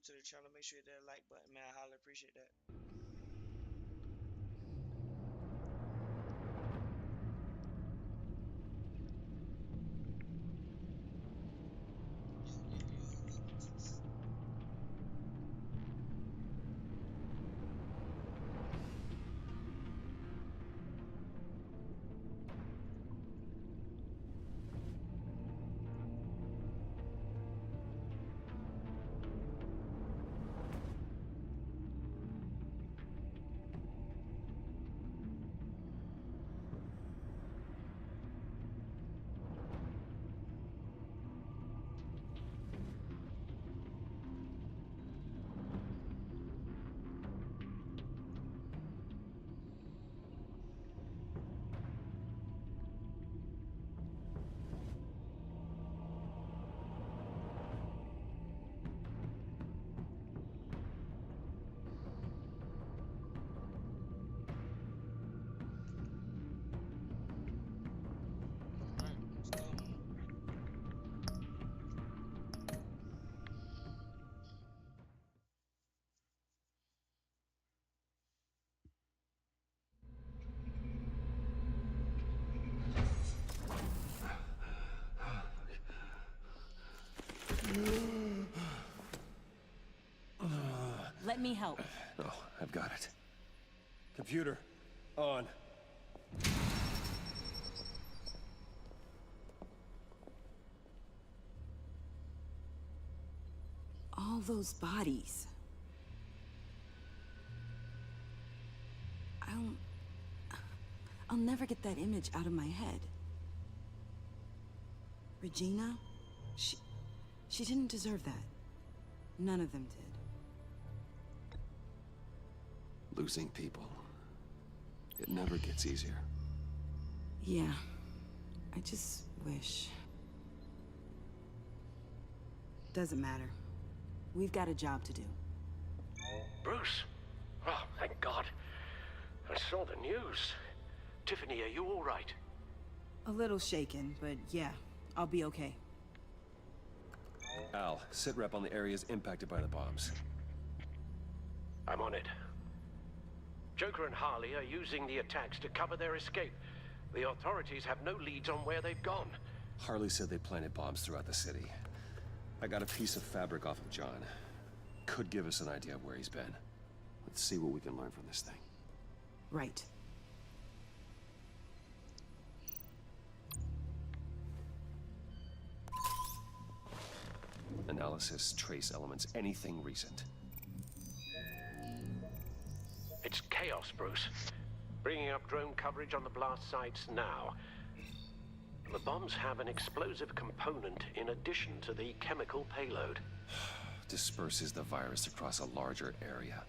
to the channel, make sure you hit that like button, man. I highly appreciate that. Let me help. Oh, I've got it. Computer, on. All those bodies. I'll never get that image out of my head. Regina? She didn't deserve that. None of them did. Losing people. It never gets easier. Yeah. I just wish. Doesn't matter. We've got a job to do. Bruce? Oh, thank God. I saw the news. Tiffany, are you all right? A little shaken, but yeah, I'll be okay. Al, sit rep on the areas impacted by the bombs. I'm on it. Joker and Harley are using the attacks to cover their escape. The authorities have no leads on where they've gone. Harley said they planted bombs throughout the city. I got a piece of fabric off of John. Could give us an idea of where he's been. Let's see what we can learn from this thing. Right. Analysis, trace elements, anything recent. It's chaos, Bruce. Bringing up drone coverage on the blast sites now. The bombs have an explosive component in addition to the chemical payload. Disperses the virus across a larger area.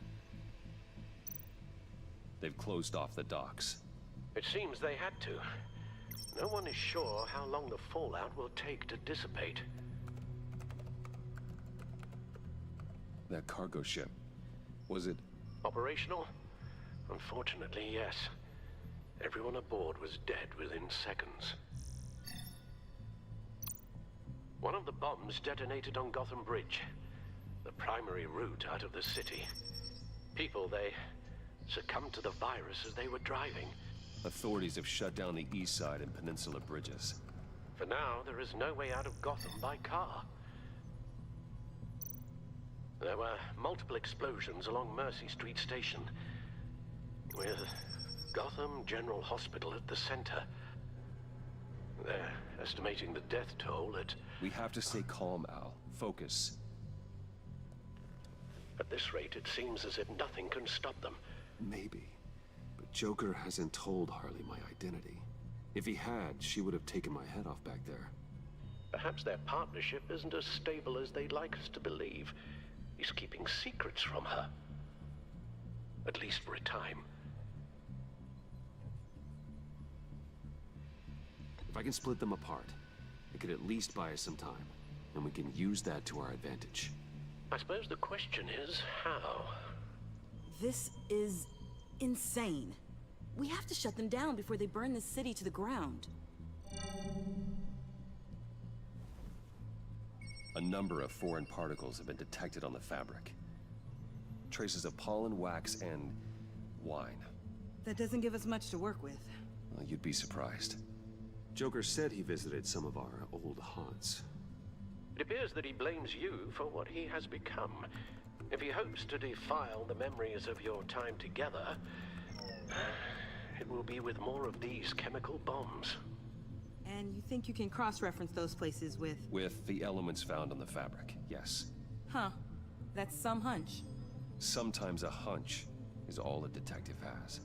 They've closed off the docks. It seems they had to. No one is sure how long the fallout will take to dissipate. That cargo ship, was it... Operational? Unfortunately, yes. Everyone aboard was dead within seconds. One of the bombs detonated on Gotham Bridge, the primary route out of the city. People, they succumbed to the virus as they were driving. Authorities have shut down the east side and peninsula bridges. For now, there is no way out of Gotham by car. There were multiple explosions along Mercy Street Station, with Gotham General Hospital at the center. They're estimating the death toll at... We have to stay calm, Al. Focus. At this rate, it seems as if nothing can stop them. Maybe. But Joker hasn't told Harley my identity. If he had, she would have taken my head off back there. Perhaps their partnership isn't as stable as they'd like us to believe. He's keeping secrets from her. At least for a time. If I can split them apart, it could at least buy us some time. And we can use that to our advantage. I suppose the question is, how? This is insane. We have to shut them down before they burn the city to the ground. A number of foreign particles have been detected on the fabric. Traces of pollen, wax, and wine. That doesn't give us much to work with. Well, you'd be surprised. Joker said he visited some of our old haunts. It appears that he blames you for what he has become. If he hopes to defile the memories of your time together, it will be with more of these chemical bombs. And you think you can cross-reference those places with... With the elements found on the fabric, yes. Huh. That's some hunch. Sometimes a hunch is all a detective has.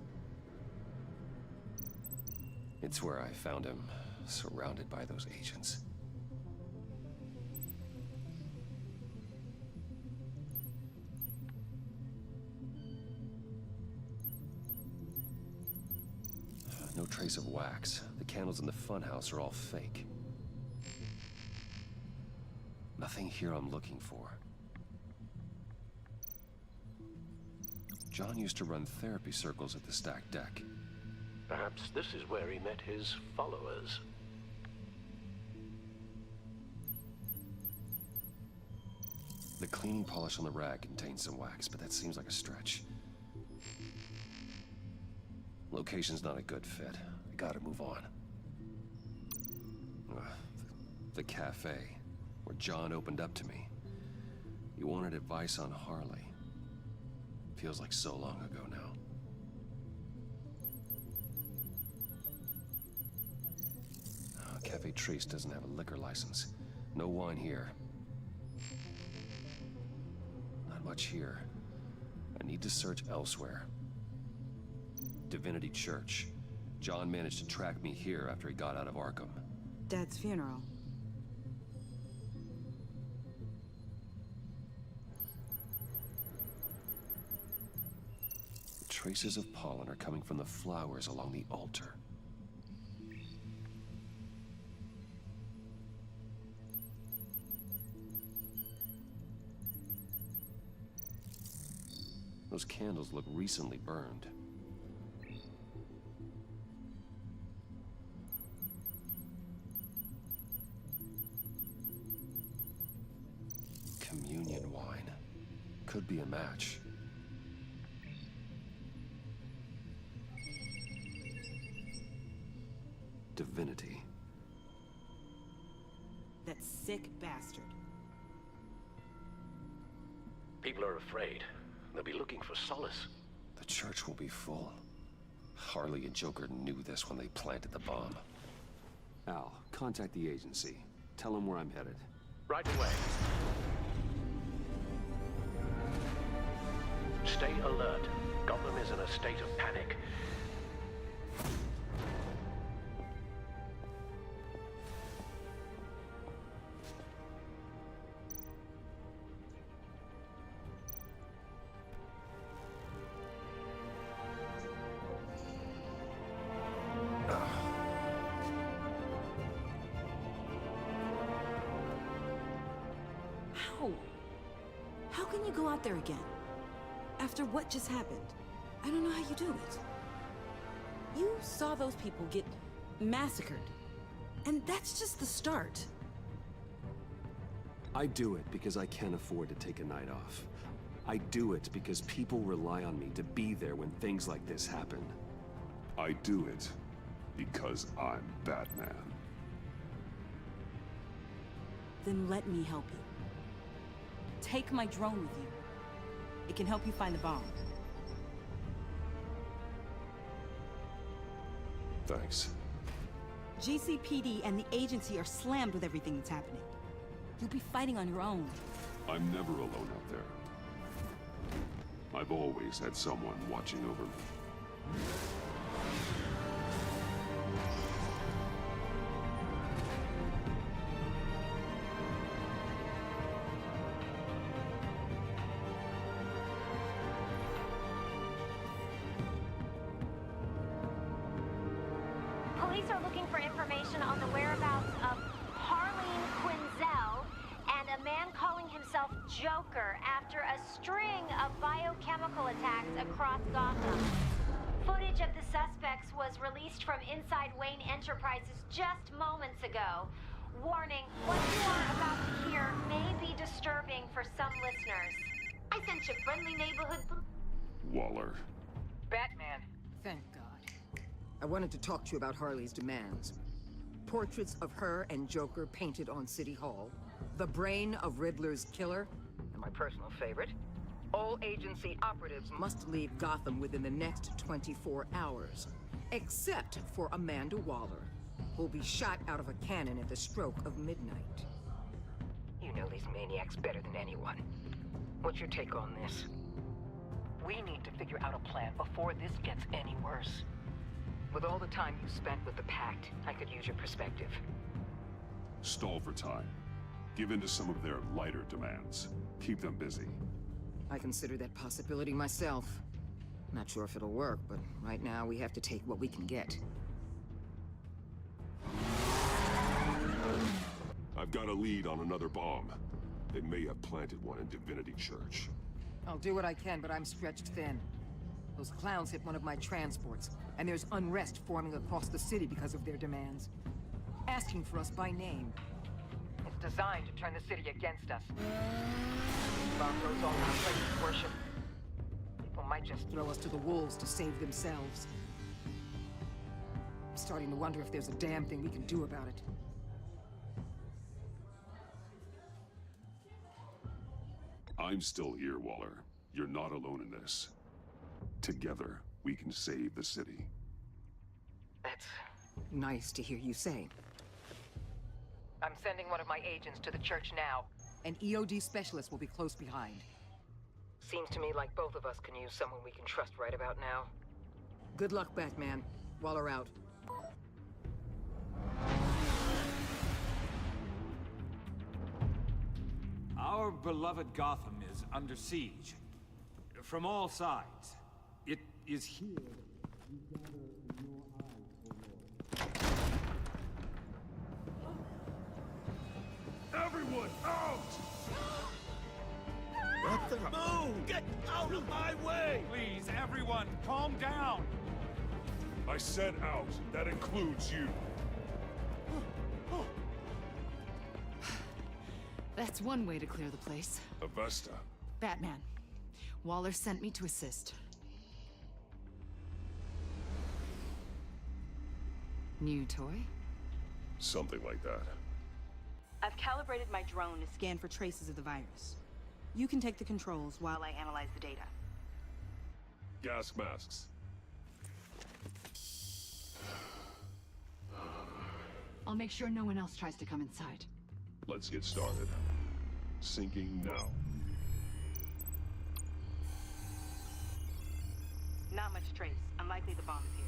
It's where I found him, surrounded by those agents. No trace of wax. The candles in the funhouse are all fake. Nothing here I'm looking for. John used to run therapy circles at the stacked deck. Perhaps this is where he met his followers. The cleaning polish on the rag contains some wax, but that seems like a stretch. Location's not a good fit. I gotta move on. The cafe, where John opened up to me. He wanted advice on Harley. Feels like so long ago now. Cafe Trace doesn't have a liquor license. No wine here. Not much here. I need to search elsewhere. Divinity Church. John managed to track me here after he got out of Arkham. Dad's funeral. The traces of pollen are coming from the flowers along the altar. Those candles look recently burned. Communion wine. Could be a match. Divinity. That sick bastard. People are afraid. They'll be looking for solace. The church will be full. Harley and Joker knew this when they planted the bomb. Al, contact the agency. Tell them where I'm headed. Right away. Stay alert. Gotham is in a state of panic. How can you go out there again? After what just happened? I don't know how you do it. You saw those people get massacred. And that's just the start. I do it because I can't afford to take a night off. I do it because people rely on me to be there when things like this happen. I do it because I'm Batman. Then let me help you. Take my drone with you. It can help you find the bomb. Thanks. GCPD and the agency are slammed with everything that's happening. You'll be fighting on your own. I'm never alone out there. I've always had someone watching over me. Police are looking for information on the whereabouts of Harleen Quinzel and a man calling himself Joker after a string of biochemical attacks across Gotham. Footage of the suspects was released from inside Wayne Enterprises just moments ago. Warning, what you are about to hear may be disturbing for some listeners. I sent you friendly neighborhood... Waller. Batman. Thank God. I wanted to talk to you about Harley's demands. Portraits of her and Joker painted on City Hall. The brain of Riddler's killer. And my personal favorite. All agency operatives must leave Gotham within the next 24 hours. Except for Amanda Waller, who'll be shot out of a cannon at the stroke of midnight. You know these maniacs better than anyone. What's your take on this? We need to figure out a plan before this gets any worse. With all the time you spent with the Pact, I could use your perspective. Stall for time. Give in to some of their lighter demands. Keep them busy. I consider that possibility myself. Not sure if it'll work, but right now we have to take what we can get. I've got a lead on another bomb. They may have planted one in Divinity Church. I'll do what I can, but I'm stretched thin. Those clowns hit one of my transports, and there's unrest forming across the city because of their demands. Asking for us by name. It's designed to turn the city against us. Bomb goes all around places of worship. People might just Throw us to the wolves to save themselves. I'm starting to wonder if there's a damn thing we can do about it. I'm still here, Waller. You're not alone in this. Together, we can save the city. That's... Nice to hear you say. I'm sending one of my agents to the church now. An EOD specialist will be close behind. Seems to me like both of us can use someone we can trust right about now. Good luck, Batman. Waller out. Our beloved Gotham is under siege. From all sides. It is here that you gather in your eyes, O Lord. Everyone, out! What the... Move! Get out of my way! Please, everyone, calm down! I said out. That includes you. That's one way to clear the place. Avesta. Batman. Waller sent me to assist. New toy? Something like that. I've calibrated my drone to scan for traces of the virus. You can take the controls while I analyze the data. Gas masks. I'll make sure no one else tries to come inside. Let's get started. Sinking now. Not much trace. Unlikely the bomb is here.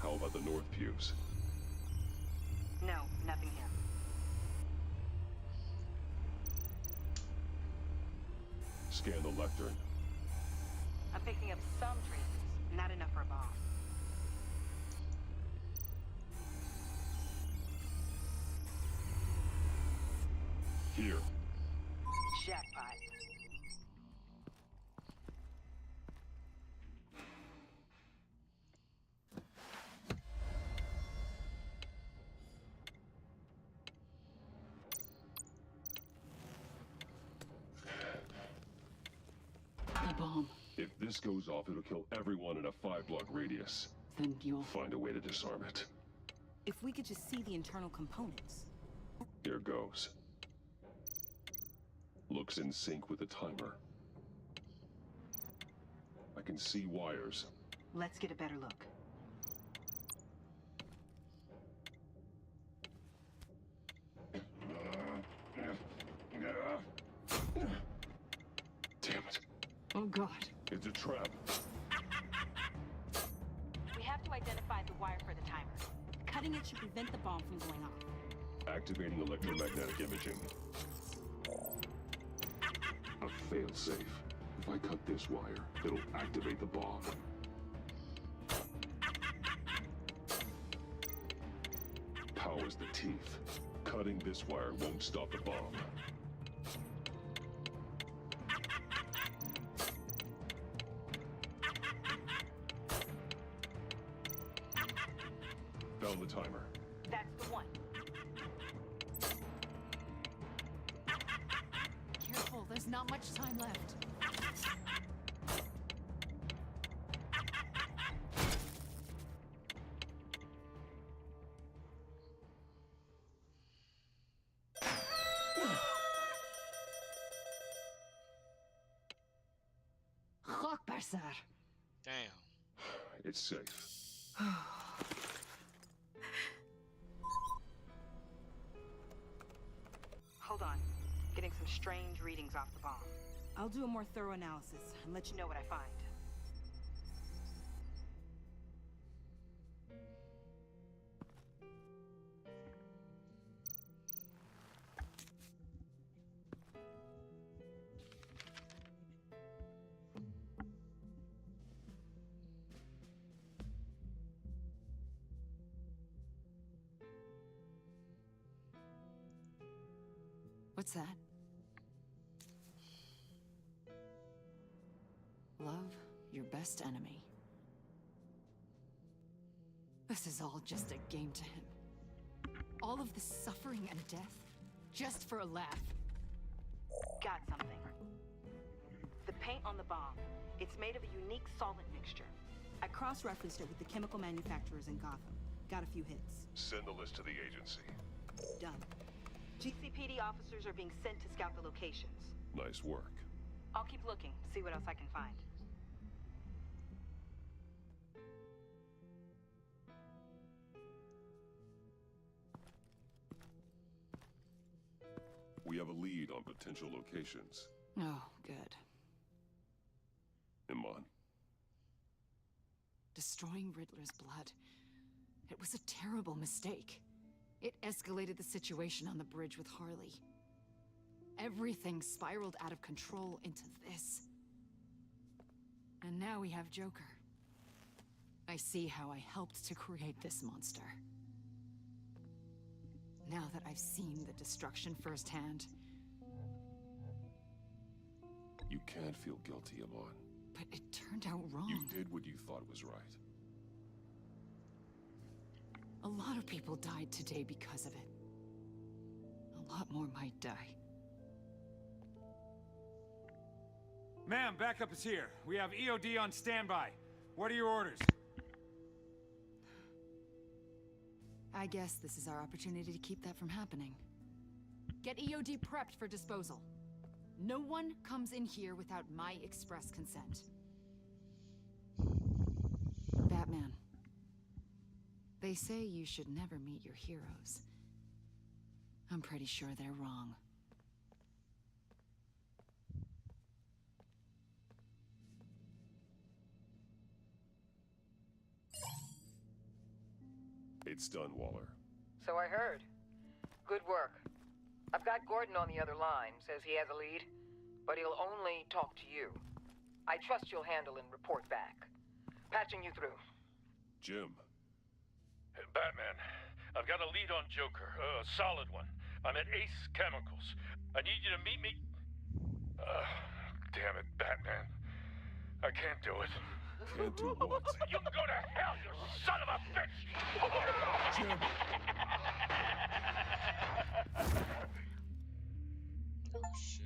How about the north pews? No, nothing here. Scan the lectern. I'm picking up some traces. Not enough for a bomb. Here. Jackpot. The bomb. If this goes off, it'll kill everyone in a 5-block radius. Then you'll... Find a way to disarm it. If we could just see the internal components. Here goes. Looks in sync with the timer. I can see wires. Let's get a better look. Damn it. Oh, God. It's a trap. We have to identify the wire for the timer. Cutting it should prevent the bomb from going off. Activating electromagnetic imaging. A failsafe. If I cut this wire, it'll activate the bomb. Power's the teeth. Cutting this wire won't stop the bomb. Found the timer. That's the one. Careful, there's not much time left. Damn. It's safe. Hold on. Getting some strange readings off the bomb. I'll do a more thorough analysis and let you know what I find. What's that? Love your best enemy. This is all just a game to him. All of this suffering and death, just for a laugh. Got something. The paint on the bomb. It's made of a unique solvent mixture. I cross-referenced it with the chemical manufacturers in Gotham. Got a few hits. Send the list to the agency. Done. GCPD officers are being sent to scout the locations. Nice work. I'll keep looking, see what else I can find. We have a lead on potential locations. Oh, good. Iman. Destroying Riddler's blood. It was a terrible mistake. It escalated the situation on the bridge with Harley. Everything spiraled out of control into this. And now we have Joker. I see how I helped to create this monster. Now that I've seen the destruction firsthand. You can't feel guilty, Iman. But it turned out wrong. You did what you thought was right. A lot of people died today because of it. A lot more might die. Ma'am, backup is here. We have EOD on standby. What are your orders? I guess this is our opportunity to keep that from happening. Get EOD prepped for disposal. No one comes in here without my express consent. Batman. They say you should never meet your heroes. I'm pretty sure they're wrong. It's done, Waller. So I heard. Good work. I've got Gordon on the other line, says he has a lead, but he'll only talk to you. I trust you'll handle and report back. Patching you through. Jim. Batman, I've got a lead on Joker, a solid one. I'm at Ace Chemicals. I need you to meet me... damn it, Batman. I can't do it. Can't do what? You can go to hell, you son of a bitch! Jim! Oh, shit.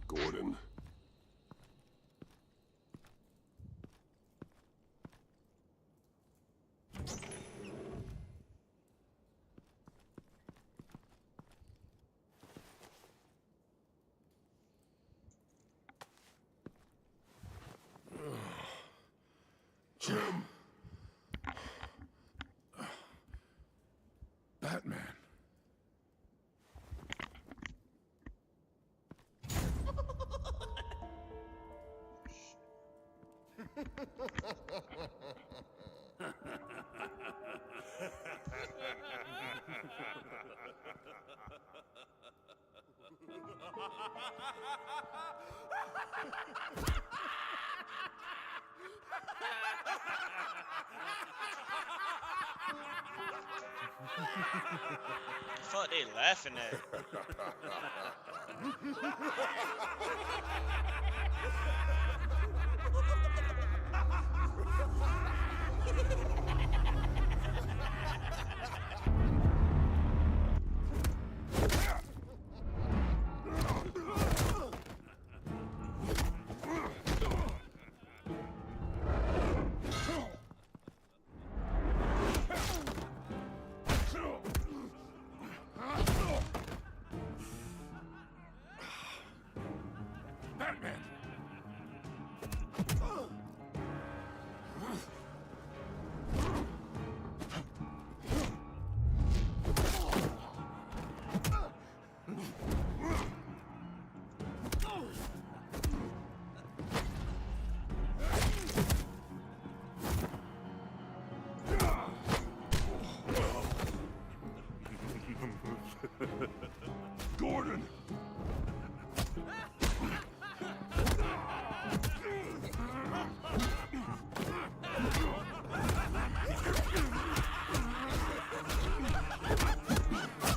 Gordon. Jim. Batman. Fuck, they laughing at. Batman! Gordon!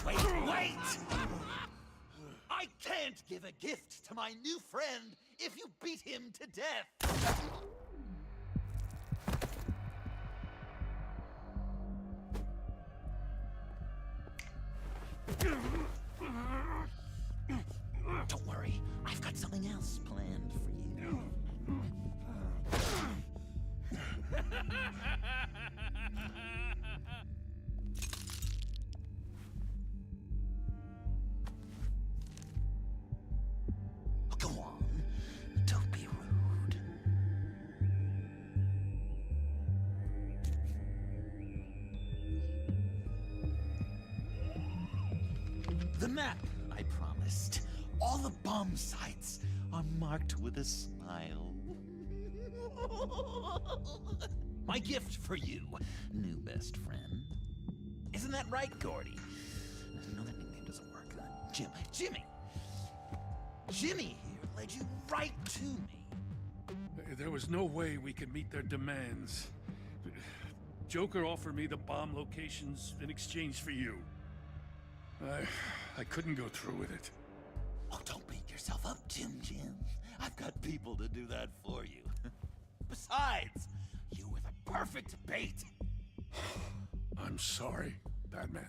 Wait! I can't give a gift to my new friend if you beat him to death! Don't worry, I've got something else planned for you. Go on, don't be rude. The map I promised. All the bomb sites are marked with a smile. My gift for you, new best friend. Isn't that right, Gordy? No, that nickname doesn't work. Jimmy! Jimmy here led you right to me. There was no way we could meet their demands. Joker offered me the bomb locations in exchange for you. I couldn't go through with it. Oh, don't beat yourself up, Jim. I've got people to do that for you. Besides, you were the perfect bait. I'm sorry, Batman.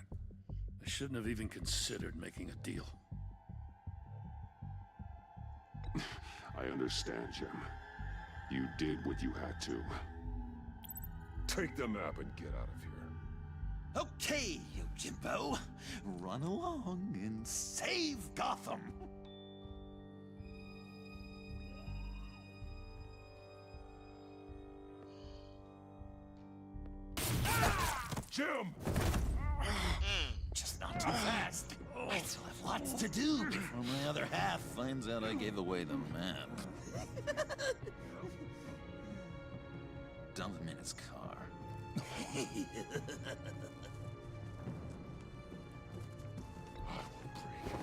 I shouldn't have even considered making a deal. I understand, Jim. You did what you had to. Take the map and get out of here. Okay, you Jimbo. Run along and save Gotham. Jim! Just not too fast. I still have lots to do before my other half finds out I gave away the map. Dump him in his car.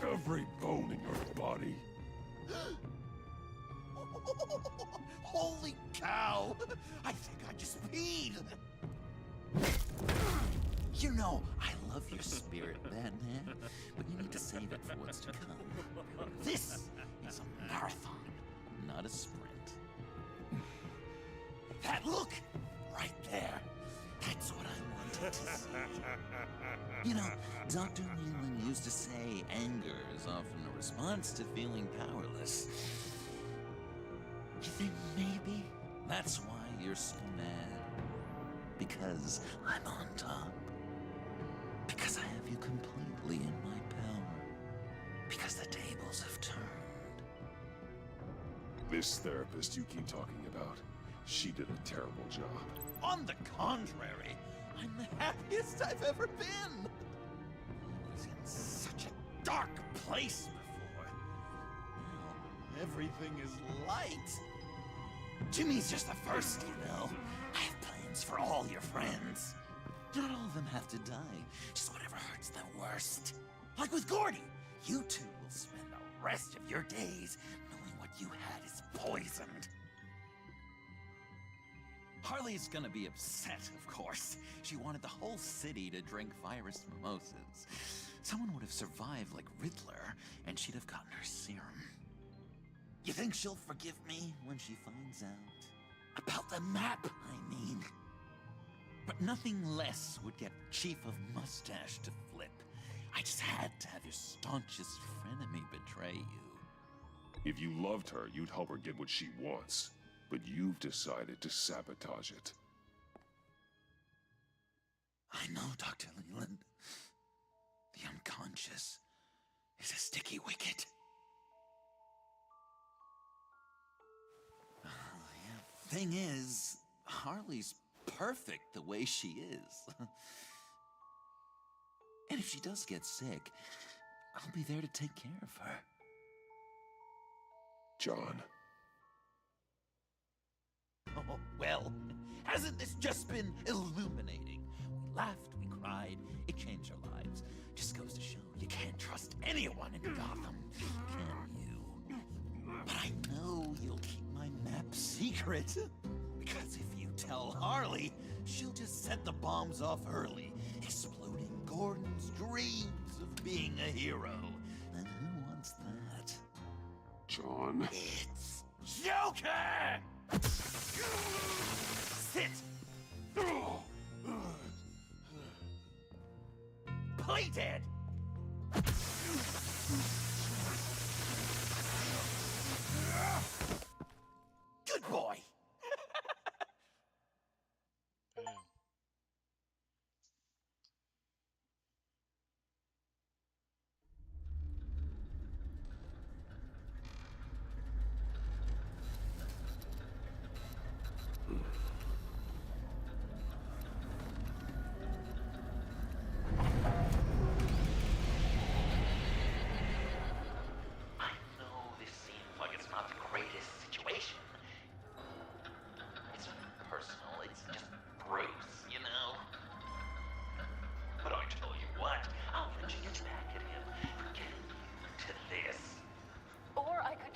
I will break every bone in your body. Holy cow! I think I just peed! You know, I love your spirit, Batman, but you need to save it for what's to come. This is a marathon, not a sprint. That look! Right there. That's what I wanted to see. You know, Dr. Leland used to say anger is often a response to feeling powerless. You think maybe that's why you're so mad? Because I'm on top. Because I have you completely in my power. Because the tables have turned. This therapist you keep talking about, she did a terrible job. On the contrary, I'm the happiest I've ever been. I was in such a dark place before. Now everything is light. Jimmy's just the first, you know. I have plans for all your friends. Not all of them have to die, just whatever hurts them worst. Like with Gordy, you two will spend the rest of your days knowing what you had is poisoned. Harley's gonna be upset, of course. She wanted the whole city to drink virus mimosas. Someone would have survived like Riddler, and she'd have gotten her serum. You think she'll forgive me when she finds out? About the map, I mean. But nothing less would get Chief of Mustache to flip. I just had to have your staunchest frenemy betray you. If you loved her, you'd help her get what she wants. But you've decided to sabotage it. I know, Dr. Leland. The unconscious is a sticky wicket. Thing is, Harley's perfect the way she is. And if she does get sick, I'll be there to take care of her. John. Oh, well, hasn't this just been illuminating? We laughed, we cried, it changed our lives. Just goes to show you can't trust anyone in Gotham, can you? But I know you'll keep my map secret. Because if you tell Harley, she'll just set the bombs off early, exploding Gordon's dreams of being a hero. And who wants that? John. It's Joker! Sit! Play dead! Good boy!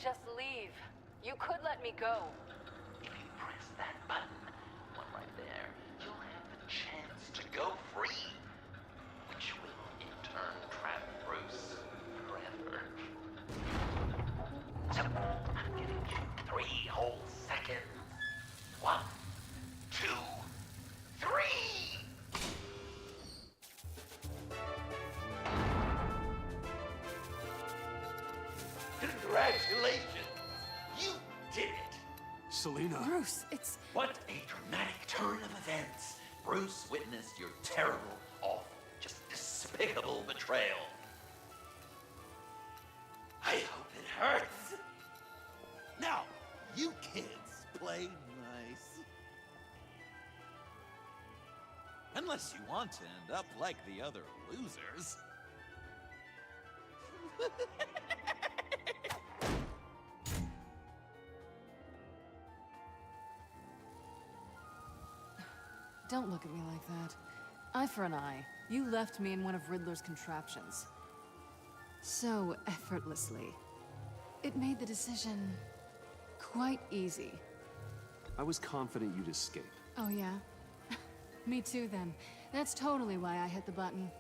Just leave. You could let me go. If you press that button, one right there, you'll have the chance to go free. Which will, in turn, trap Bruce forever. So, I'm giving you 3 whole seconds. 1, 2, 3! Congratulations! You did it! Selina. Bruce, it's... What a dramatic turn of events. Bruce witnessed your terrible, awful, just despicable betrayal. I hope it hurts. Now, you kids play nice. Unless you want to end up like the other losers. Don't look at me like that. Eye for an eye. You left me in one of Riddler's contraptions. So effortlessly. It made the decision quite easy. I was confident you'd escape. Oh yeah? Me too then. That's totally why I hit the button.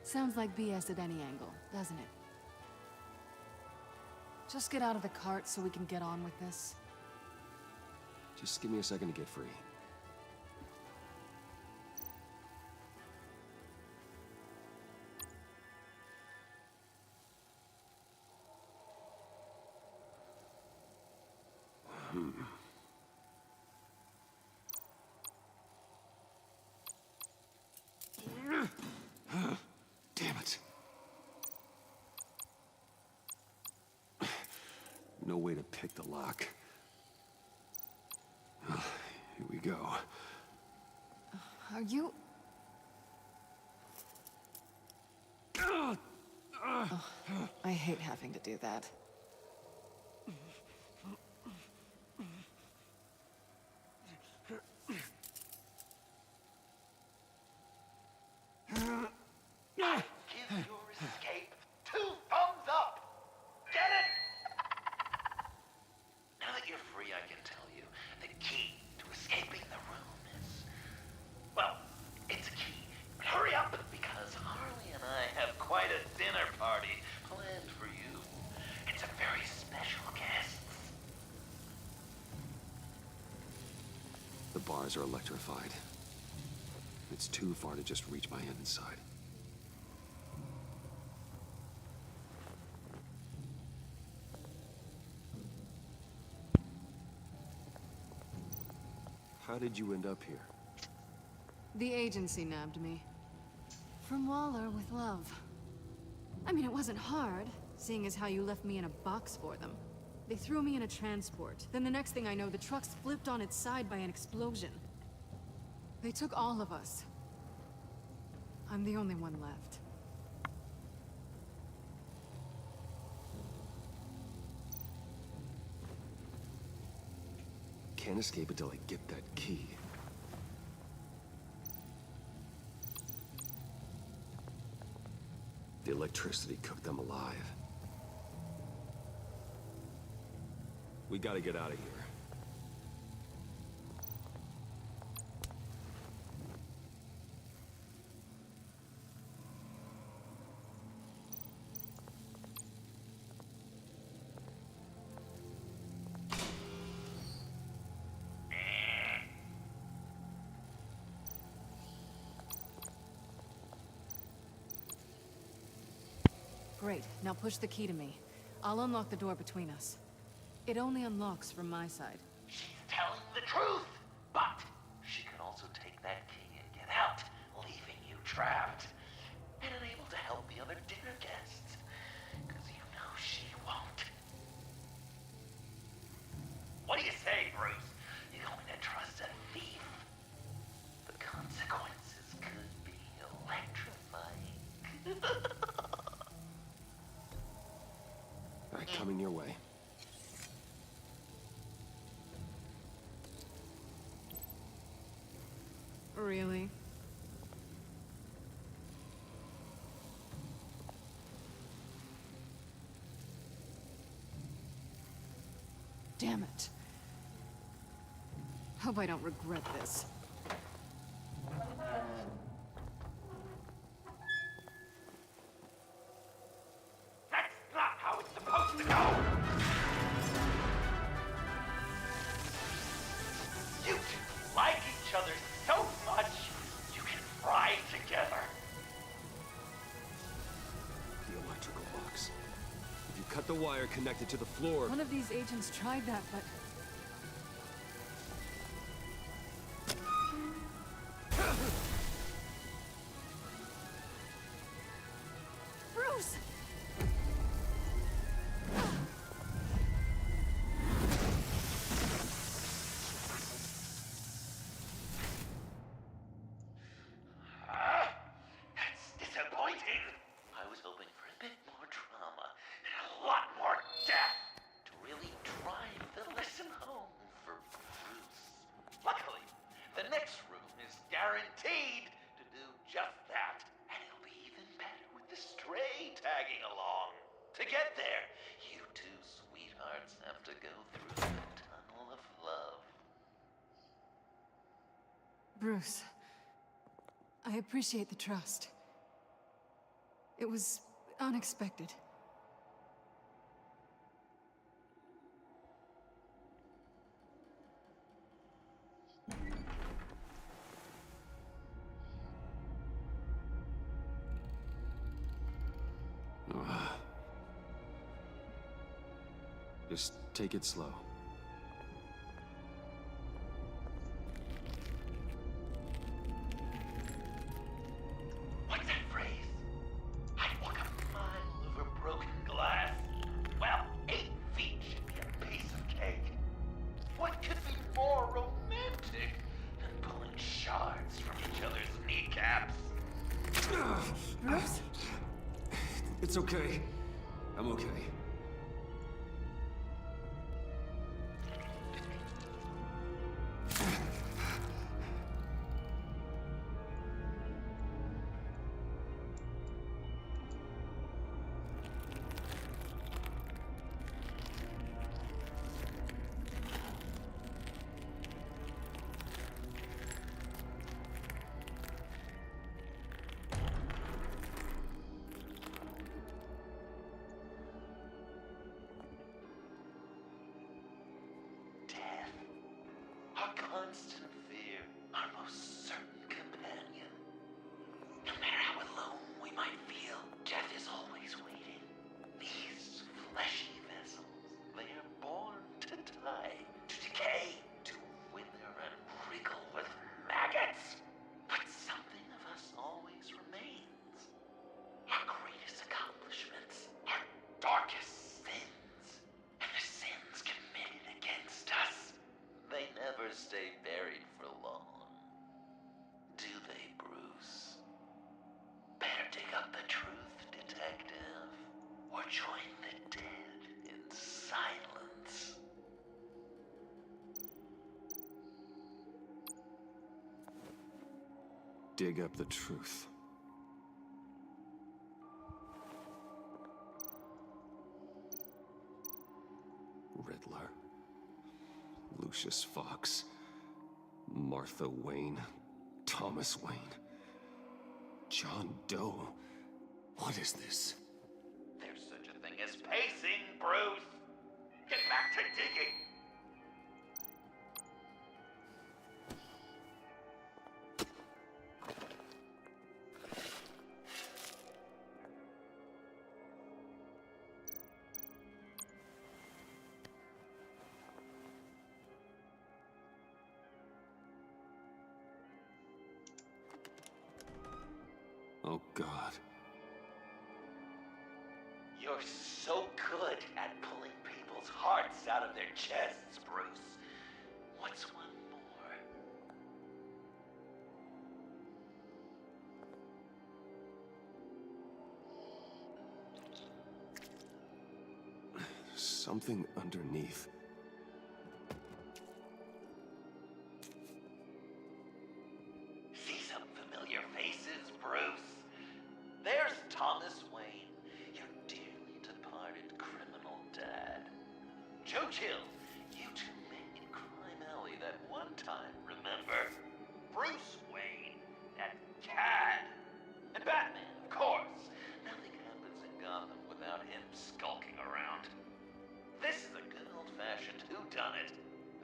Sounds like BS at any angle, doesn't it? Just get out of the cart so we can get on with this. Just give me a second to get free. Damn it. No way to pick the lock. Here we go. Are you... Oh, I hate having to do that. Give your escape 2 thumbs up! Get it? Now that you're free, I can tell you, the key to escaping the room is... well, it's a key. But hurry up, because Harley and I have quite a dinner party planned for you. It's a very special guest. The bars are electrified. It's too far to just reach my hand inside. How did you end up here? The agency nabbed me. From Waller with love. I mean, it wasn't hard, seeing as how you left me in a box for them. They threw me in a transport. Then the next thing I know, the truck's flipped on its side by an explosion. They took all of us. I'm the only one left. Can't escape until I get that key. The electricity cooked them alive. We gotta get out of here. Great, now push the key to me. I'll unlock the door between us. It only unlocks from my side. She's telling the truth, but she can also take that key and get out, leaving you trapped and unable to help the other dinner guests, because you know she won't. What do you say, Bruce? You going to trust a thief? The consequences could be electrifying. Coming your way. Really? Damn it. Hope I don't regret this. The wire connected to the floor. One of these agents tried that, but... Bruce! That's disappointing. I was hoping for a bit more drama and a lot more death to really drive the lesson home for Bruce. Luckily, the next room is guaranteed to do just that, and it'll be even better with the stray tagging along. To get there, you two sweethearts have to go through the tunnel of love. Bruce, I appreciate the trust. It was unexpected. Just take it slow. What's that phrase? I'd walk a mile over broken glass. Well, 8 feet should be a piece of cake. What could be more romantic than pulling shards from each other's kneecaps? Bruce? It's okay. I'm okay. constant fear, our most certain companion. No matter how alone we might feel, death is always waiting. These fleshy vessels, they are born to die, to decay, to wither and wriggle with maggots. But something of us always remains. Our greatest accomplishments, our darkest sins, and the sins committed against us. They never stay buried for long. Do they, Bruce? Better dig up the truth, detective, or join the dead in silence. Dig up the truth. Riddler. Lucius Fox. Martha Wayne. Thomas Wayne. John Doe. What is this? There's such a thing as pacing, Bruce. Get back to digging. Oh, God. You're so good at pulling people's hearts out of their chests, Bruce. What's one more? Something underneath. See some familiar faces, Bruce? There's Thomas Wayne, your dearly departed criminal dad. Joe Chill, you two met in Crime Alley that one time, remember? Bruce Wayne, that cad. And Batman, of course. Nothing happens in Gotham without him skulking around. This is a good old-fashioned whodunit.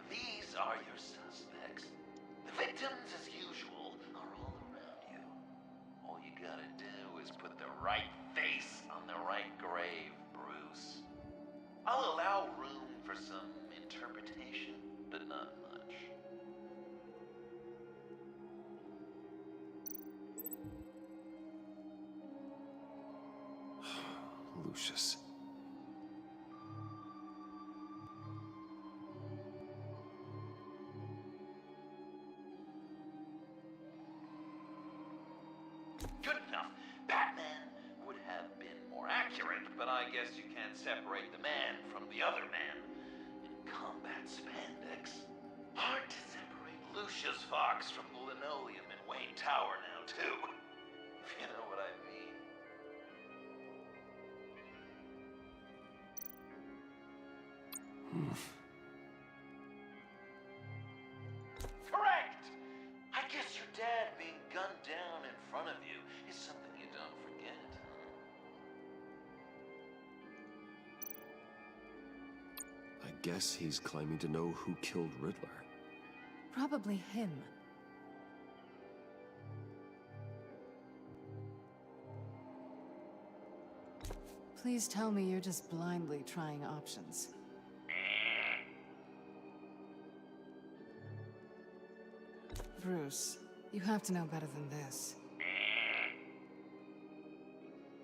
These are your suspects. The victims, as usual, are all around you. All you gotta do is put the right face on the right grave, Bruce. I'll allow room for some interpretation, but not much. Lucius. Good enough. Batman would have been more accurate, but I guess you can't separate the man from the other man. In combat spandex. Hard to separate Lucius Fox from the linoleum in Wayne Tower now, too. If you know what I mean. Correct! I guess your dad being gunned down in front of you is something you don't forget, huh? I guess he's claiming to know who killed Riddler. Probably him. Please tell me you're just blindly trying options. Bruce, you have to know better than this.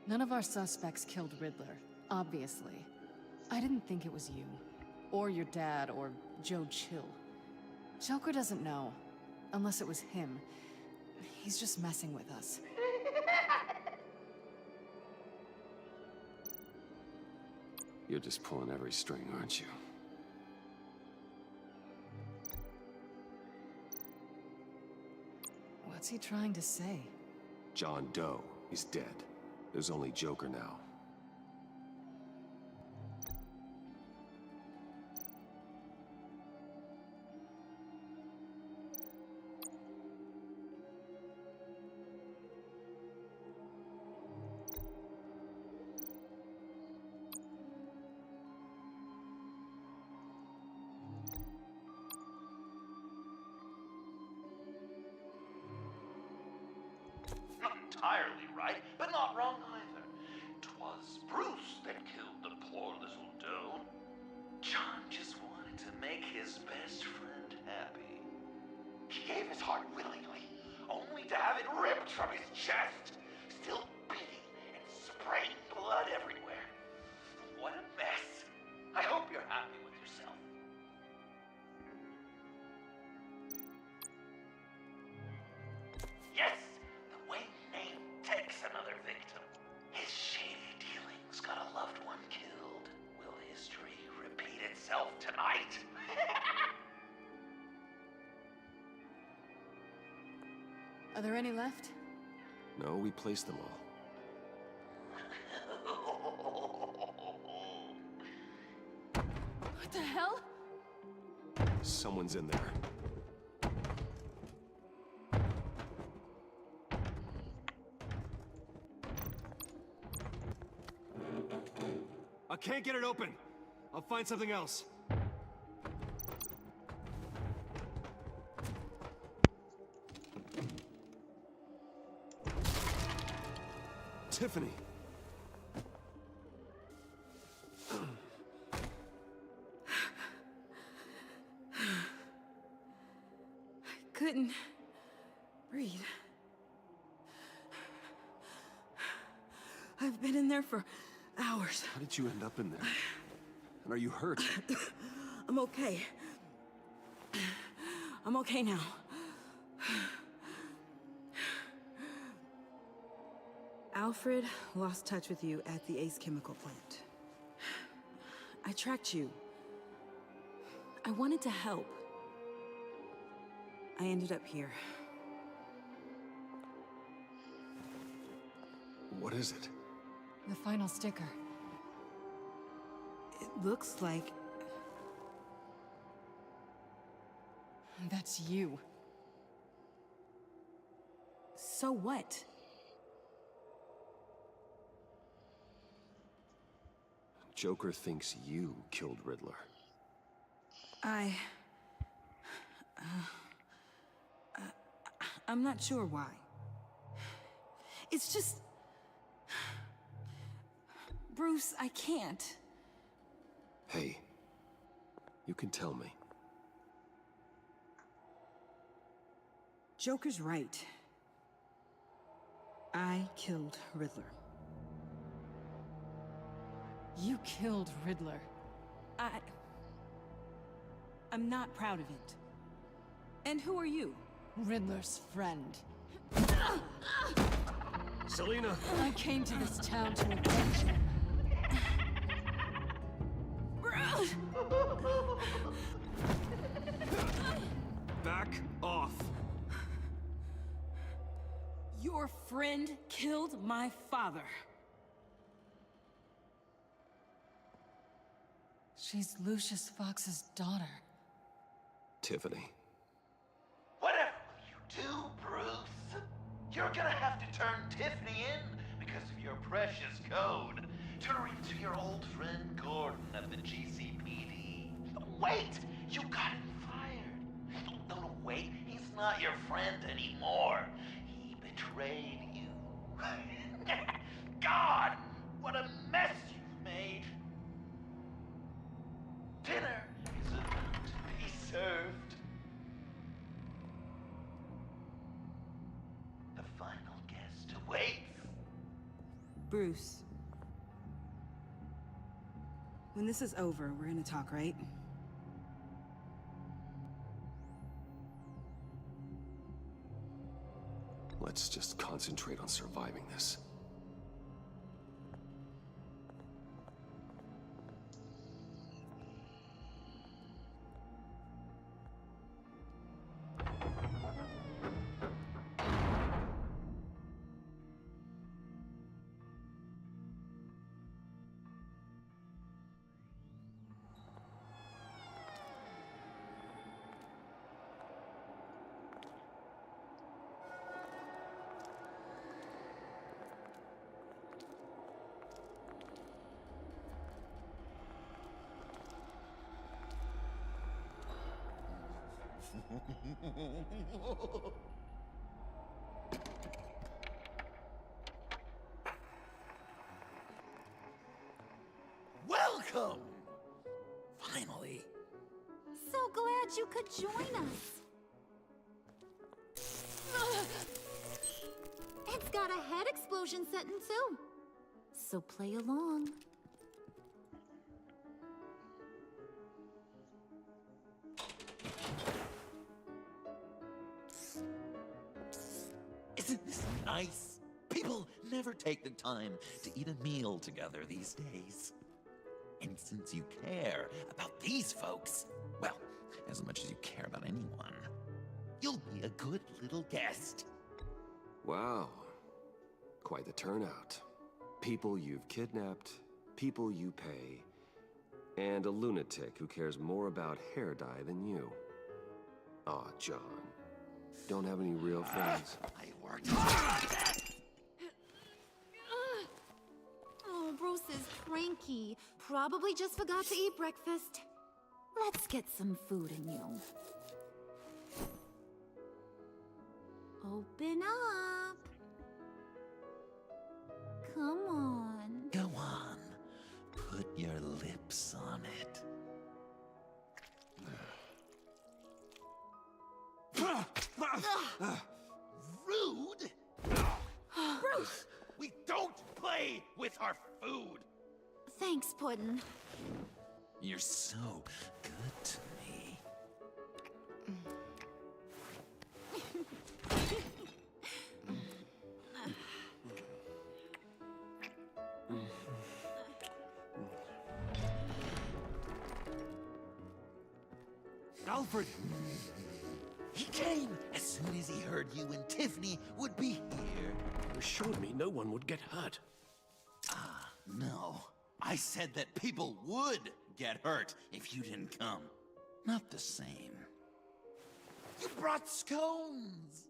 None of our suspects killed Riddler, obviously. I didn't think it was you, or your dad, or Joe Chill. Joker doesn't know, unless it was him. He's just messing with us. You're just pulling every string, aren't you? What's he trying to say? John Doe is dead. There's only Joker now. entirely right, but not wrong either. 'Twas Bruce that killed the poor little doe. John just wanted to make his best friend happy. He gave his heart willingly, only to have it ripped from his chest, still beating and spraying blood everywhere. What a mess. I hope you're happy with yourself. Yes, the way Nate takes another victim. His shady dealings got a loved one killed. Will history repeat itself tonight? Are there any left? No, we placed them all. What the hell? Someone's in there. I can't get it open. I'll find something else. Tiffany. I couldn't breathe. I've been in there for hours. How did you end up in there? And are you hurt? I'm okay. I'm okay now. Alfred lost touch with you at the Ace Chemical plant. I tracked you. I wanted to help. I ended up here. What is it? The final sticker. It looks like... That's you. So what? Joker thinks you killed Riddler. I'm not sure why. It's just... Bruce, I can't. Hey, you can tell me. Joker's right. I killed Riddler. You killed Riddler. I'm not proud of it. And who are you? Riddler's friend. Selina! I came to this town to avenge him. Back off. Your friend killed my father. She's Lucius Fox's daughter. Tiffany. Whatever will you do, Bruce? You're gonna have to turn Tiffany in because of your precious code. Turn her into your old friend Gordon at the GCPD. Wait! You got him fired. No, wait. He's not your friend anymore. He betrayed you. God! What a mess you've made. Dinner is about to be served. The final guest awaits. Bruce. When this is over, we're gonna talk, right? Let's just concentrate on surviving this. join us. It's got a head explosion setting too. So play along. Isn't this nice? People never take the time to eat a meal together these days. And since you care about these folks, well, as much as you care about anyone, you'll be a good little guest. Wow. Quite the turnout. People you've kidnapped, people you pay, and a lunatic who cares more about hair dye than you. Aw, John. Don't have any real friends? I worked hard at that. Oh, Bruce is cranky. Probably just forgot to eat breakfast. Let's get some food in you. Open up. Come on. Go on. Put your lips on it. Rude! Bruce! We don't play with our food! Thanks, Puddin'. You're so good to me. Alfred! He came as soon as he heard you and Tiffany would be here. You assured me no one would get hurt. Ah, no. I said that people would get hurt if you didn't come. Not the same. You brought scones!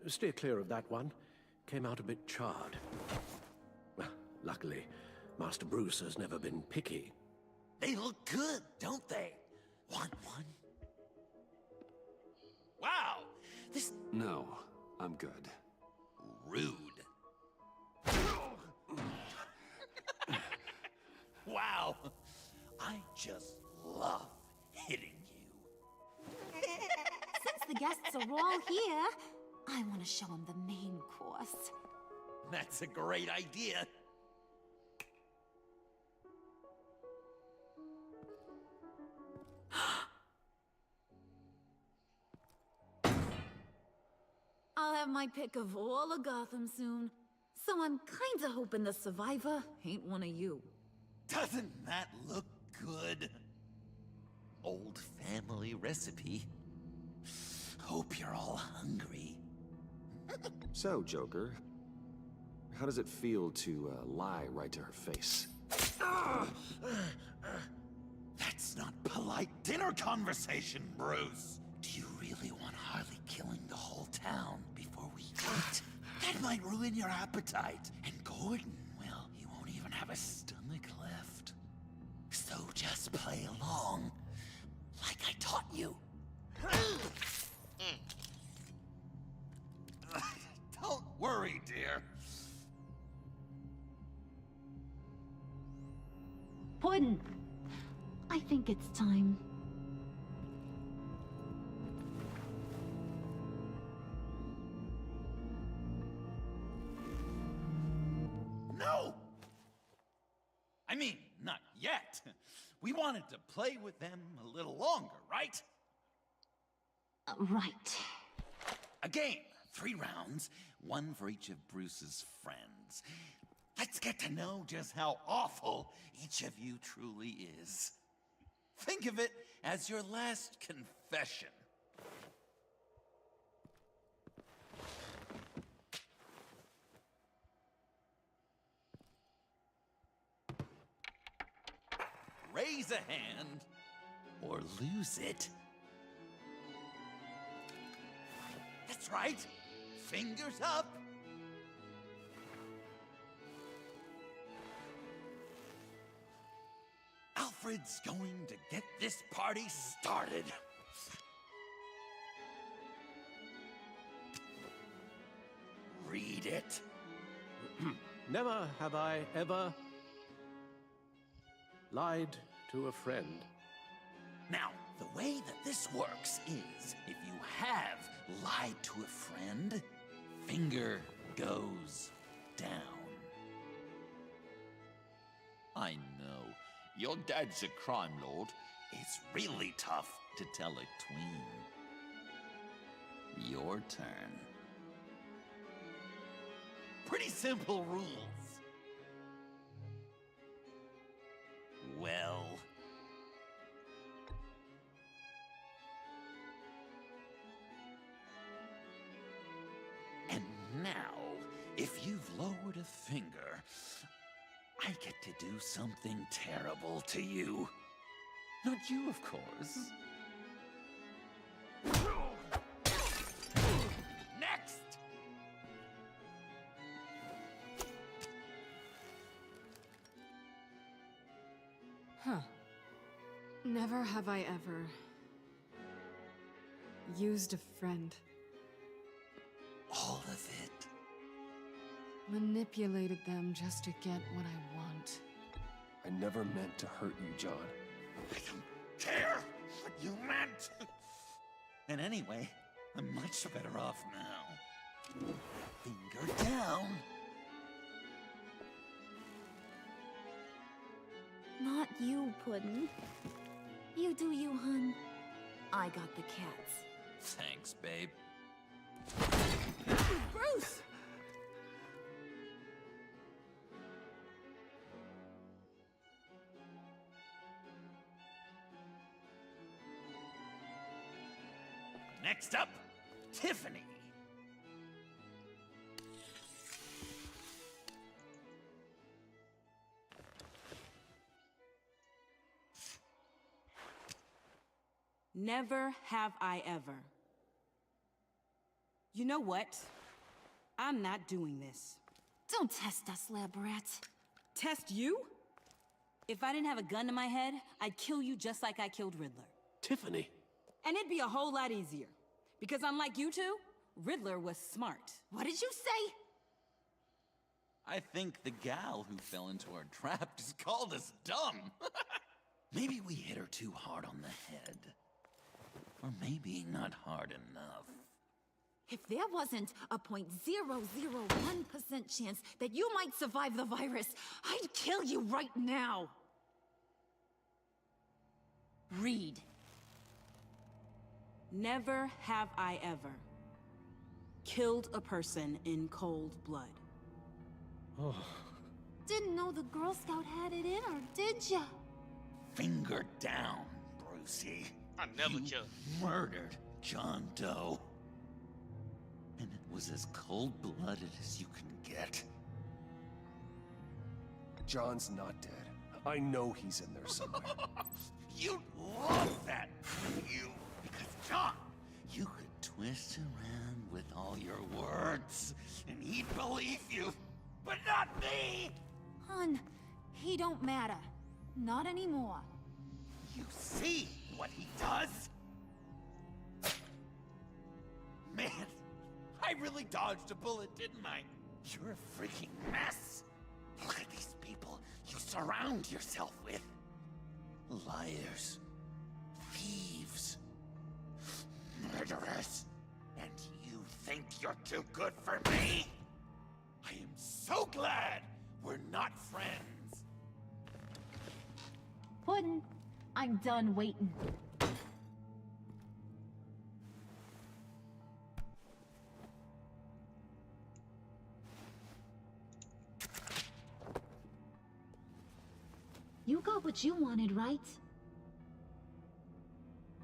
Steer clear of that one. Came out a bit charred. Luckily, Master Bruce has never been picky. They look good, don't they? Want one? Wow! This... No, I'm good. Rude. Wow! I just love hitting you. Since the guests are all here, I want to show them the main course. That's a great idea. I'll have my pick of all of Gotham soon. So I'm kinda hoping the survivor ain't one of you. Doesn't that look good? Old family recipe. Hope you're all hungry. So, Joker, how does it feel to lie right to her face? That's not polite dinner conversation, Bruce. Do you really want Harley killing the whole town before we eat? That might ruin your appetite. And Gordon, well, he won't even have a stomach left. So just play along, like I taught you. Don't worry, dear. Puddin', I think it's time. No! I mean, not yet. We wanted to play with them a little longer, right? Right. A game, 3 rounds, 1 for each of Bruce's friends. Let's get to know just how awful each of you truly is. Think of it as your last confession. Raise a hand, or lose it. That's right. Fingers up. Alfred's going to get this party started. Read it. Never have I ever lied to a friend. Now, The way that this works is, if you have lied to a friend, finger goes down. I know, your dad's a crime lord. It's really tough to tell a tween. Your turn. Pretty simple rules. Well... And now, if you've lowered a finger, I get to do something terrible to you. Not you, of course. Next! Huh. Never have I ever used a friend. All of it. Manipulated them just to get what I want. I never meant to hurt you, John. I don't care what you meant. And anyway, I'm much better off now. Finger down. Not you, Puddin'. You do you, hun. I got the cats. Thanks, babe. Bruce! Next up, Tiffany. Never have I ever. You know what? I'm not doing this. Don't test us, lab rat. Test you? If I didn't have a gun to my head, I'd kill you just like I killed Riddler. Tiffany. And it'd be a whole lot easier. Because unlike you two, Riddler was smart. What did you say? I think the gal who fell into our trap just called us dumb. Maybe we hit her too hard on the head. Or maybe not hard enough. If there wasn't a 0.001% chance that you might survive the virus, I'd kill you right now. Read. Never have I ever killed a person in cold blood. Oh. Didn't know the Girl Scout had it in her, did ya? Finger down, Brucey. I never killed. Murdered John Doe. And it was as cold-blooded as you can get. John's not dead. I know he's in there somewhere. You'd love that, wouldn't you? Because, John, you could twist around with all your words, and he'd believe you. But not me! Hun, he don't matter. Not anymore. You see what he does? Man, I really dodged a bullet, didn't I? You're a freaking mess. Look at these people you surround yourself with. Liars. Thieves. Murderers. And you think you're too good for me? I am so glad we're not friends. Puddin', I'm done waiting. You got what you wanted, right?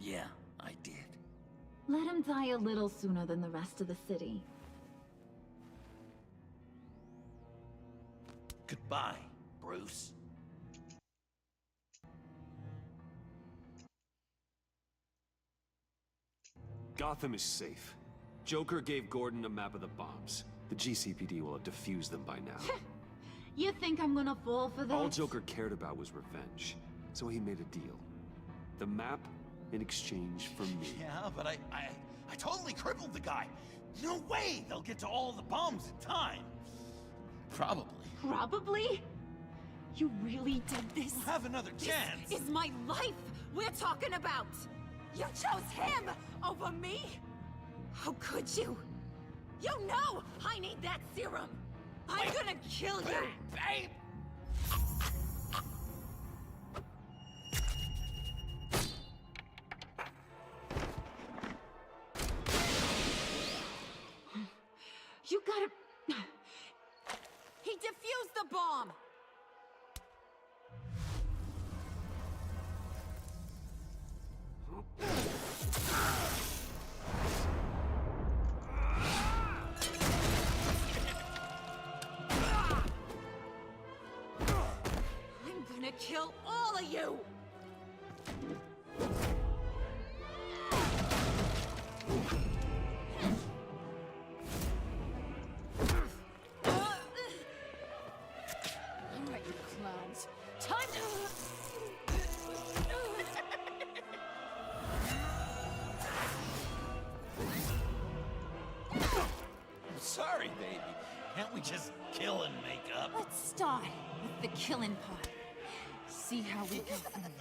Yeah, I did. Let him die a little sooner than the rest of the city. Goodbye, Bruce. Gotham is safe. Joker gave Gordon a map of the bombs. The GCPD will have defused them by now. You think I'm gonna fall for that? All Joker cared about was revenge, so he made a deal. The map in exchange for me. Yeah, but I totally crippled the guy. No way they'll get to all the bombs in time. Probably. Probably? You really did this? We'll have another chance. This is my life we're talking about! You chose him over me? How could you? You know I need that serum! I'm gonna kill you! Babe! You gotta... He defused the bomb! I'm gonna kill all of you! Alright, you clowns. Time to... I'm sorry, baby. Can't we just kill and make up? Let's start with the killing part. See how we go from there.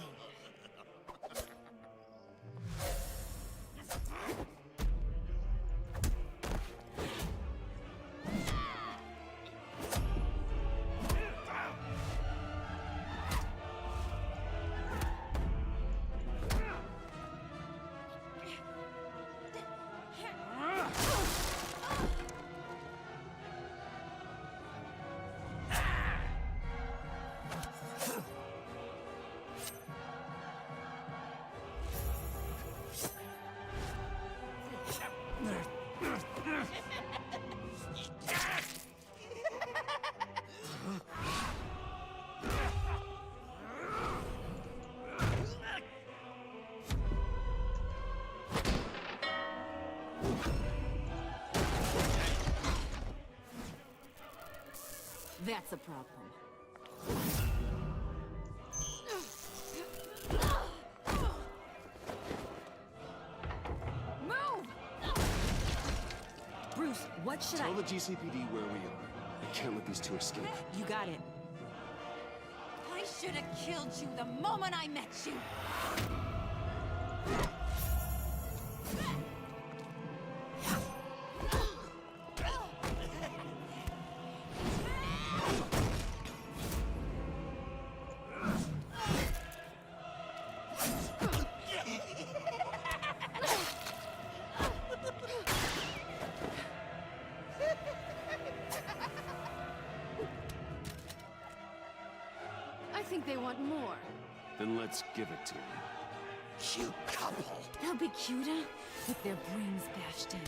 That's a problem. Move! Bruce, what should Tell the GCPD where we are. I can't let these two escape. You got it. I should have killed you the moment I met you! I think they want more. Then let's give it to them. Cute couple. They'll be cuter with their brains bashed in.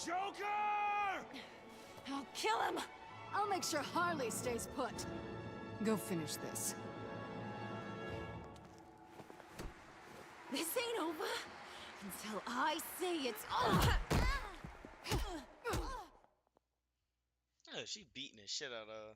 Joker! I'll kill him! I'll make sure Harley stays put. Go finish this. This ain't over until I say it's over! Oh, she beating the shit out of her.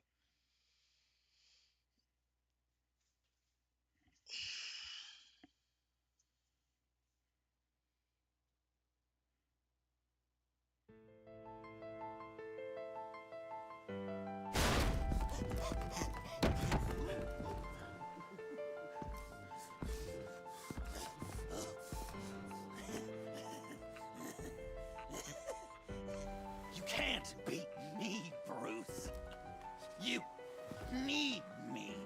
You can't beat me, Bruce. You need me.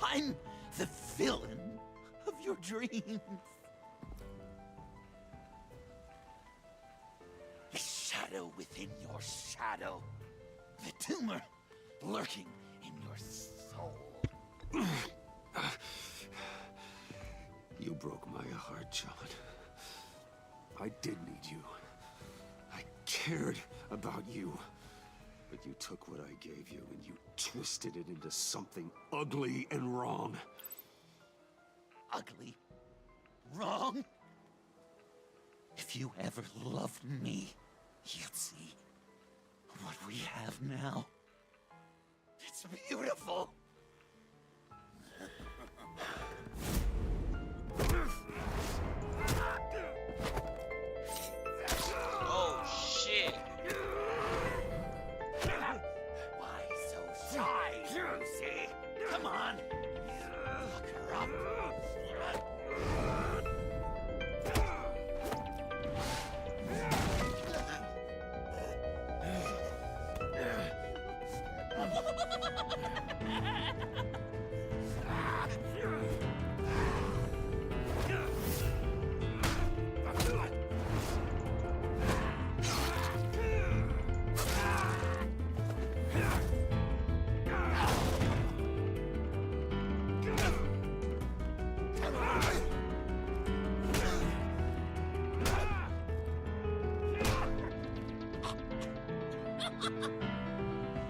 I'm the villain of your dreams. shadow within your shadow. The tumor lurking in your soul. You broke my heart, John. I did need you. I cared about you. But you took what I gave you and you twisted it into something ugly and wrong. Ugly? Wrong? If you ever loved me, you'd see what we have now. It's beautiful. Oh shit. Why so shy, Lucy? Come on. Look her up.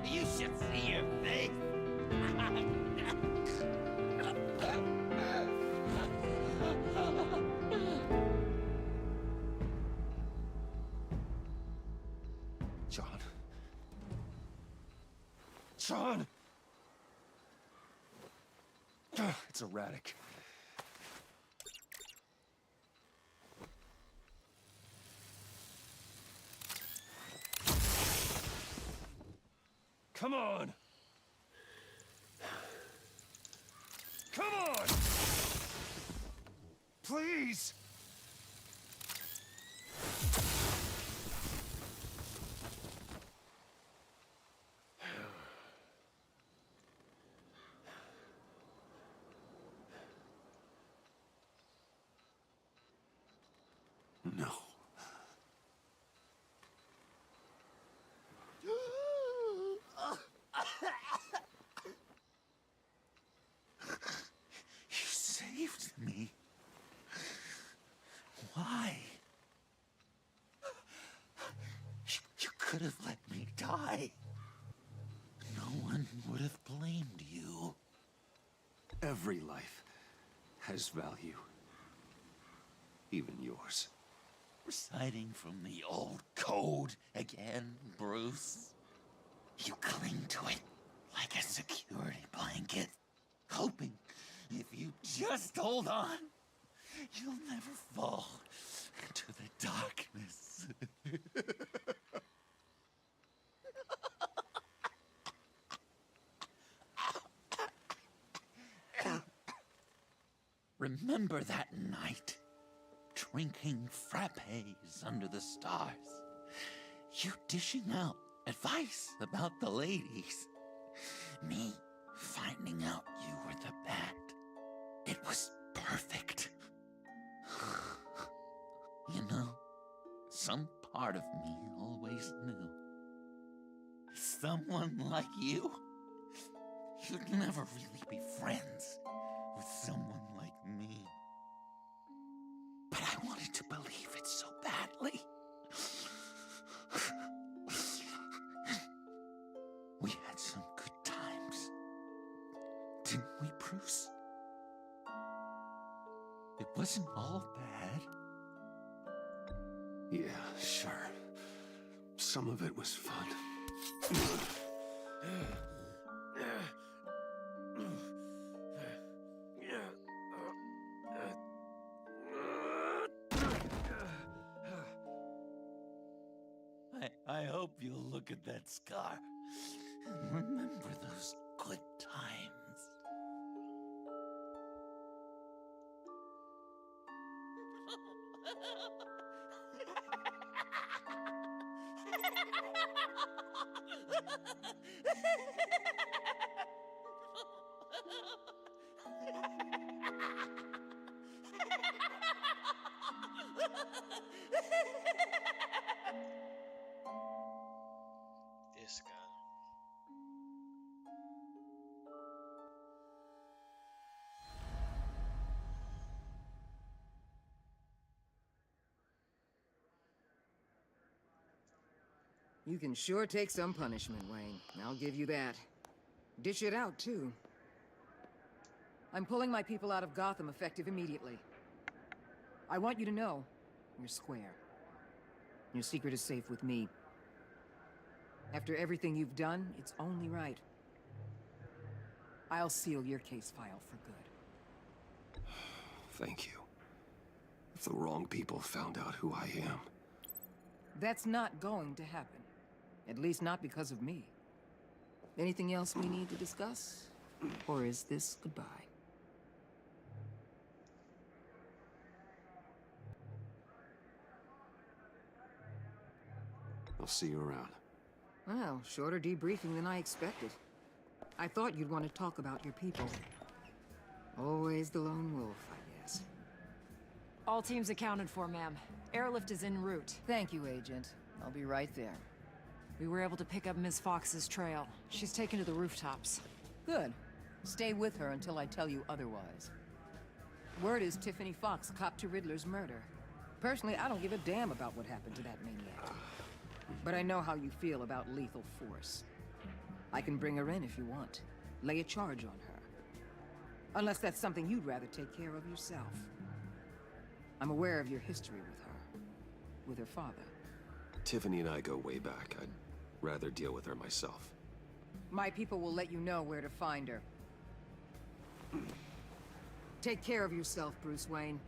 You should see your face. John. John! It's erratic. Come on! Come on! Please! No. You saved me. Why? You could have let me die. No one would have blamed you. Every life has value. Even yours. Reciting from the old code again, Bruce. You cling to it like a security blanket, hoping if you just hold on, you'll never fall into the darkness. Remember that night? Drinking frappes under the stars. You dishing out advice about the ladies. Me finding out you were the bat. It was perfect. You know, some part of me always knew. Someone like you, you'd never really be friends with someone like me. But I wanted to believe it so badly. We had some good times. Didn't we, Bruce? It wasn't all bad. Yeah, sure. Some of it was fun. I hope you'll look at that scar and remember those good times. This guy. You can sure take some punishment, Wayne. I'll give you that. Dish it out, too. I'm pulling my people out of Gotham effective immediately. I want you to know, you're square. Your secret is safe with me. After everything you've done, it's only right. I'll seal your case file for good. Thank you. If the wrong people found out who I am... That's not going to happen. At least not because of me. Anything else we need to discuss? Or is this goodbye? I'll see you around. Well, shorter debriefing than I expected. I thought you'd want to talk about your people. Always the lone wolf, I guess. All teams accounted for, ma'am. Airlift is en route. Thank you, Agent. I'll be right there. We were able to pick up Ms. Fox's trail. She's taken to the rooftops. Good. Stay with her until I tell you otherwise. Word is Tiffany Fox copped to Riddler's murder. Personally, I don't give a damn about what happened to that maniac. But I know how you feel about lethal force. I can bring her in if you want. Lay a charge on her. Unless that's something you'd rather take care of yourself. I'm aware of your history with her. With her father. Tiffany and I go way back. I'd rather deal with her myself. My people will let you know where to find her. Take care of yourself, Bruce Wayne.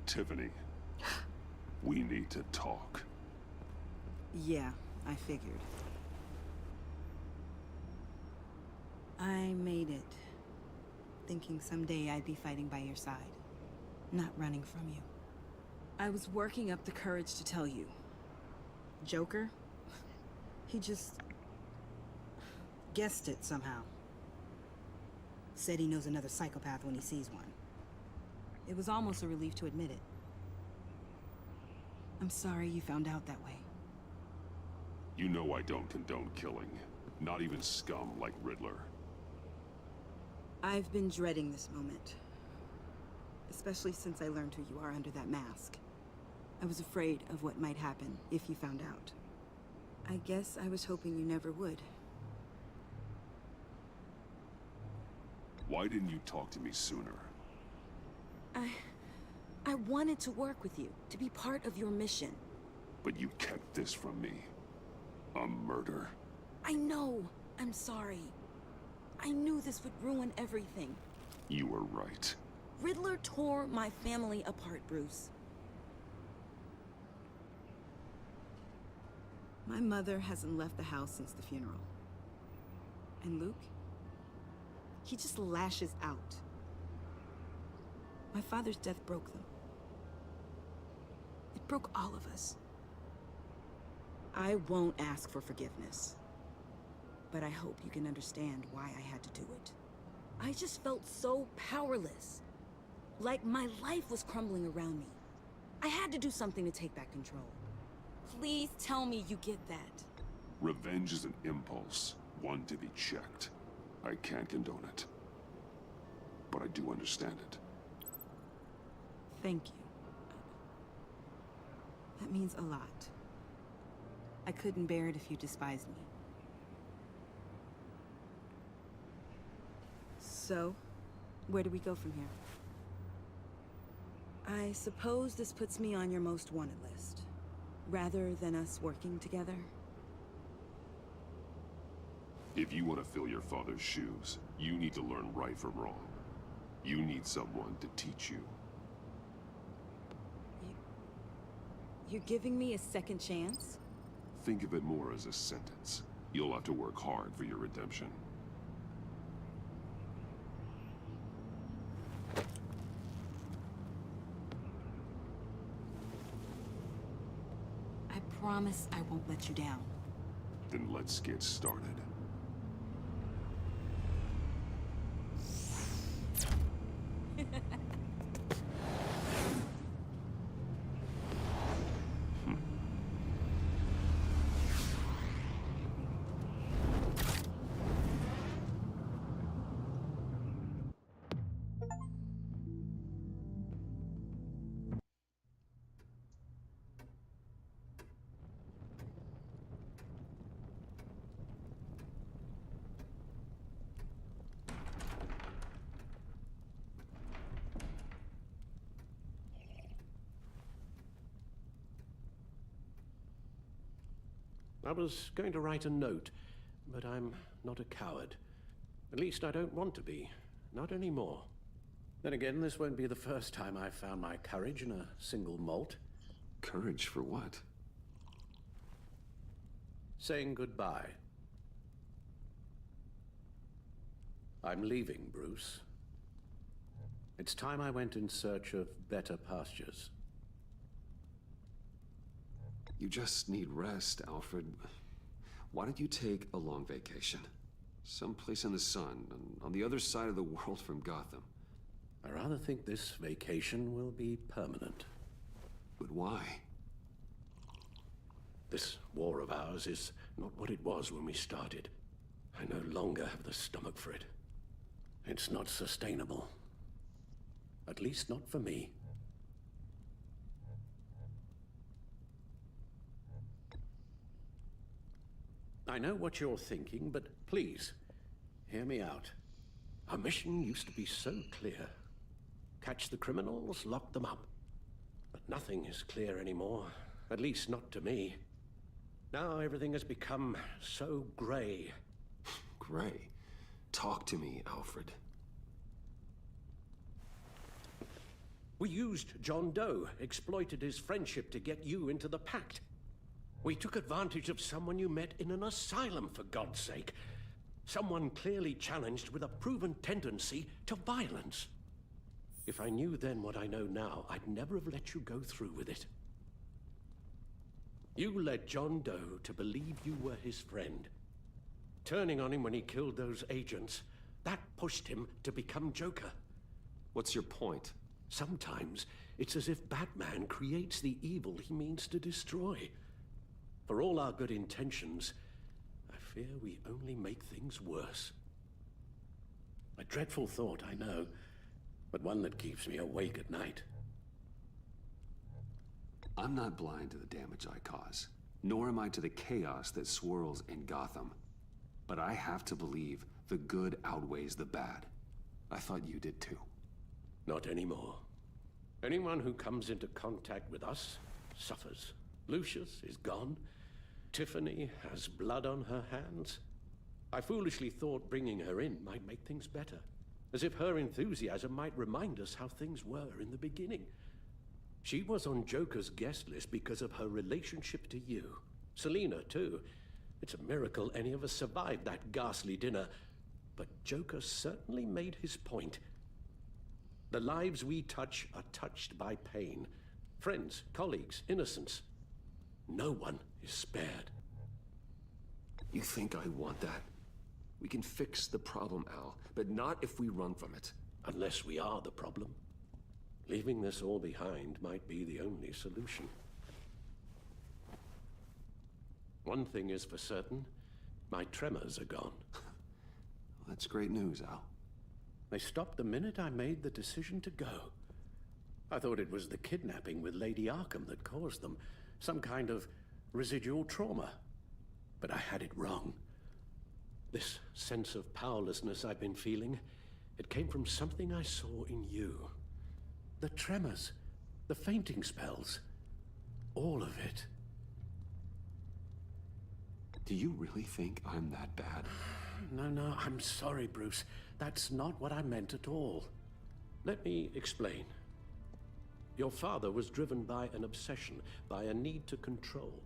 Tiffany, we need to talk. Yeah, I figured. I made it. Thinking someday I'd be fighting by your side. Not running from you. I was working up the courage to tell you. Joker? He just... guessed it somehow. Said he knows another psychopath when he sees one. It was almost a relief to admit it. I'm sorry you found out that way. You know I don't condone killing. Not even scum like Riddler. I've been dreading this moment. Especially since I learned who you are under that mask. I was afraid of what might happen if you found out. I guess I was hoping you never would. Why didn't you talk to me sooner? I wanted to work with you, to be part of your mission. But you kept this from me. A murder. I know. I'm sorry. I knew this would ruin everything. You were right. Riddler tore my family apart, Bruce. My mother hasn't left the house since the funeral. And Luke? He just lashes out. My father's death broke them. It broke all of us. I won't ask for forgiveness. But I hope you can understand why I had to do it. I just felt so powerless. Like my life was crumbling around me. I had to do something to take back control. Please tell me you get that. Revenge is an impulse, one to be checked. I can't condone it. But I do understand it. Thank you. That means a lot. I couldn't bear it if you despised me. So, where do we go from here? I suppose this puts me on your most wanted list, rather than us working together. If you want to fill your father's shoes, you need to learn right from wrong. You need someone to teach you. You're giving me a second chance? Think of it more as a sentence. You'll have to work hard for your redemption. I promise I won't let you down. Then let's get started. I was going to write a note, but I'm not a coward. At least I don't want to be. Not anymore. Then again, this won't be the first time I've found my courage in a single malt. Courage for what? Saying goodbye. I'm leaving, Bruce. It's time I went in search of better pastures. You just need rest, Alfred. Why don't you take a long vacation? Someplace in the sun, on the other side of the world from Gotham. I rather think this vacation will be permanent. But why? This war of ours is not what it was when we started. I no longer have the stomach for it. It's not sustainable. At least not for me. I know what you're thinking, but please, hear me out. Our mission used to be so clear. Catch the criminals, lock them up. But nothing is clear anymore, at least not to me. Now everything has become so gray. Gray? Talk to me, Alfred. We used John Doe, exploited his friendship to get you into the pact. We took advantage of someone you met in an asylum, for God's sake. Someone clearly challenged with a proven tendency to violence. If I knew then what I know now, I'd never have let you go through with it. You led John Doe to believe you were his friend. Turning on him when he killed those agents, that pushed him to become Joker. What's your point? Sometimes it's as if Batman creates the evil he means to destroy. For all our good intentions, I fear we only make things worse. A dreadful thought, I know, but one that keeps me awake at night. I'm not blind to the damage I cause, nor am I to the chaos that swirls in Gotham. But I have to believe the good outweighs the bad. I thought you did too. Not anymore. Anyone who comes into contact with us suffers. Lucius is gone. Tiffany has blood on her hands. I foolishly thought bringing her in might make things better, as if her enthusiasm might remind us how things were in the beginning. She was on Joker's guest list because of her relationship to you. Selina, too. It's a miracle any of us survived that ghastly dinner. But Joker certainly made his point. The lives we touch are touched by pain. Friends, colleagues, innocents. No one is spared. You think I want that? We can fix the problem, Al, but not if we run from it. Unless we are the problem. Leaving this all behind might be the only solution. One thing is for certain, my tremors are gone. That's great news, Al. They stopped the minute I made the decision to go. I thought it was the kidnapping with Lady Arkham that caused them, some kind of residual trauma. But I had it wrong. This sense of powerlessness I've been feeling, it came from something I saw in you. The tremors, the fainting spells, all of it. Do you really think I'm that bad? No, I'm sorry, Bruce. That's not what I meant at all. Let me explain. Your father was driven by an obsession, by a need to control.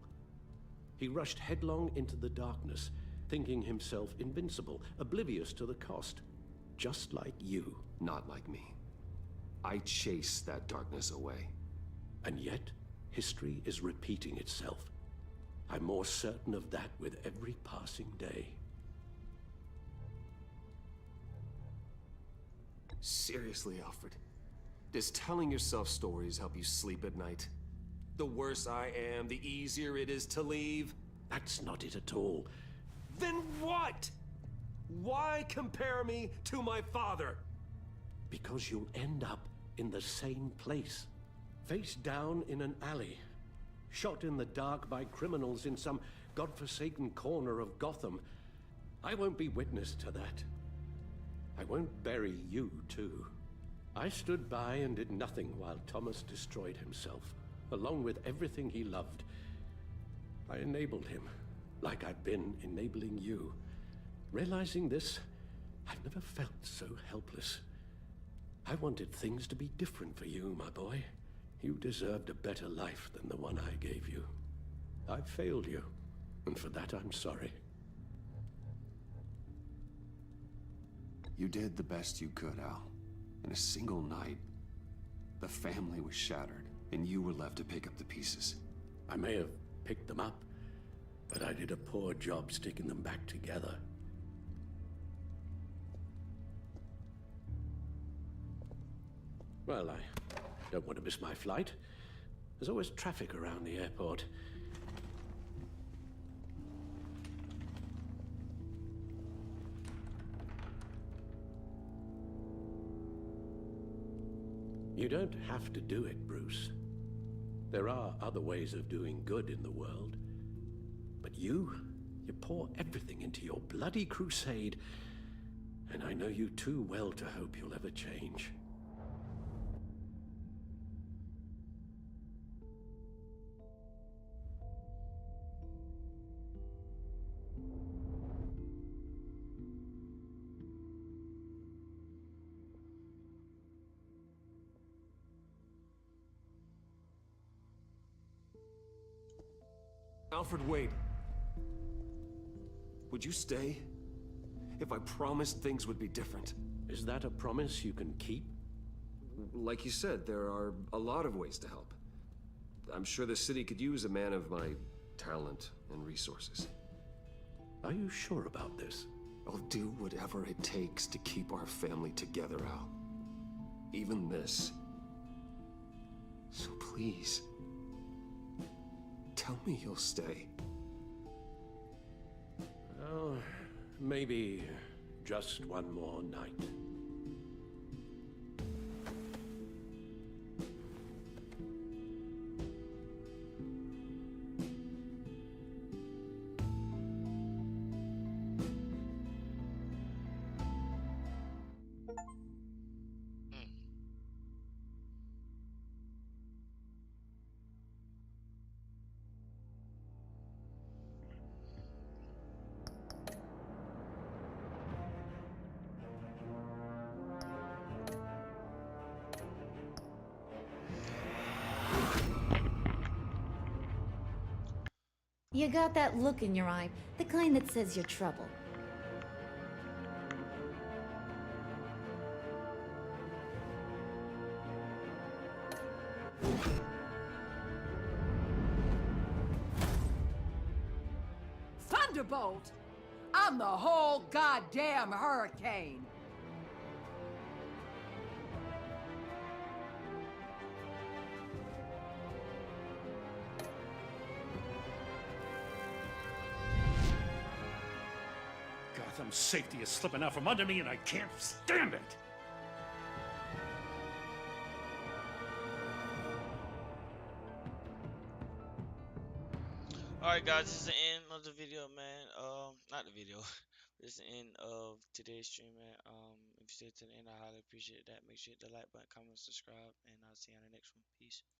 He rushed headlong into the darkness, thinking himself invincible, oblivious to the cost. Just like you. Not like me. I chase that darkness away. And yet, history is repeating itself. I'm more certain of that with every passing day. Seriously, Alfred. Does telling yourself stories help you sleep at night? The worse I am, the easier it is to leave? That's not it at all. Then what? Why compare me to my father? Because you'll end up in the same place. Face down in an alley. Shot in the dark by criminals in some godforsaken corner of Gotham. I won't be witness to that. I won't bury you, too. I stood by and did nothing while Thomas destroyed himself, along with everything he loved. I enabled him, like I've been enabling you. Realizing this, I've never felt so helpless. I wanted things to be different for you, my boy. You deserved a better life than the one I gave you. I failed you, and for that I'm sorry. You did the best you could, Al. In a single night, the family was shattered, and you were left to pick up the pieces. I may have picked them up, but I did a poor job sticking them back together. Well, I don't want to miss my flight. There's always traffic around the airport. You don't have to do it, Bruce. There are other ways of doing good in the world. But you pour everything into your bloody crusade, and I know you too well to hope you'll ever change. Alfred, wait. Would you stay? If I promised things would be different. Is that a promise you can keep? Like you said, there are a lot of ways to help. I'm sure the city could use a man of my talent and resources. Are you sure about this? I'll do whatever it takes to keep our family together, Al. Even this. So please, tell me you'll stay. Oh, maybe just one more night. You got that look in your eye, the kind that says you're trouble. Thunderbolt! I'm the whole goddamn hurricane! Gotham's safety is slipping out from under me, and I can't stand it! Alright guys, this is the end of the video, man. Not the video. This is the end of today's stream, man. If you stayed to the end, I highly appreciate that. Make sure you hit the like button, comment, subscribe, and I'll see you on the next one. Peace.